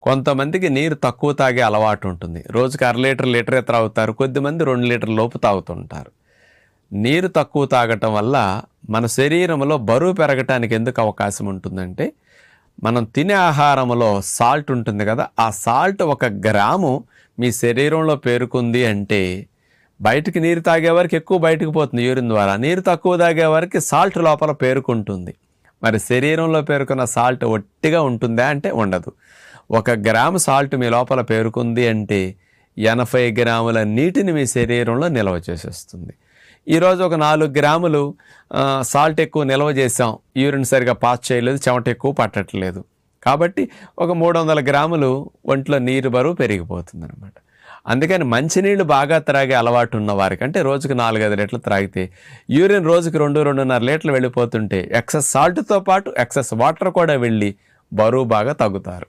కొంతమందికి నీరు తక్కువ తాగే అలవాటు ఉంటుంది. రోజుకి అర లీటర్, లీటరే త్రాగుతారు. కొద్దిమంది 2 లీటర్ల లోపు తాగుతుంటారు. నీరు తక్కువ తాగటం వల్ల మన శరీరంలో బరువు పెరగటానికి ఎందుకు అవకాశం ఉంటుందంటే, మనం తినే ఆహారంలో సాల్ట్ ఉంటుంది కదా, ఆ సాల్ట్ 1 గ్రాము మీ శరీరంలో పేరుకుంది అంటే, బయటికి నీరు తాగేవారికి ఎక్కువ బయటకు పోతుంది యూరిన్ ద్వారా. నీరు తక్కువ తాగేవారికి సాల్ట్ లోపల పేరుకుంటుంది. మరి శరీరంలో పేరుకున్న సాల్ట్ ఒట్టిగా ఉంటుందా అంటే ఉండదు. 1 గ్రాము సాల్ట్ మీ లోపల పేరుకుంది అంటే 80 గ్రాముల నీటిని మీ శరీరంలో నిల్వ చేసేస్తుంది. ఈరోజు ఒక 4 గ్రాములు సాల్ట్ ఎక్కువ నిల్వ చేసాం, యూరిన్ సరిగా పాస్ చేయలేదు, చెమట ఎక్కువ పట్టట్లేదు, కాబట్టి ఒక 300 గ్రాములు ఒంట్లో నీరు బరువు పెరిగిపోతుంది అనమాట. అందుకని మంచినీళ్ళు బాగా త్రాగే అలవాటు ఉన్న వారికి, అంటే రోజుకు 4-5 లీటర్లు త్రాగితే యూరిన్ రోజుకి 2-2.5 లీటర్లు వెళ్ళిపోతుంటే ఎక్సెస్ సాల్ట్తో పాటు ఎక్సెస్ వాటర్ కూడా వెళ్ళి బరువు బాగా తగ్గుతారు.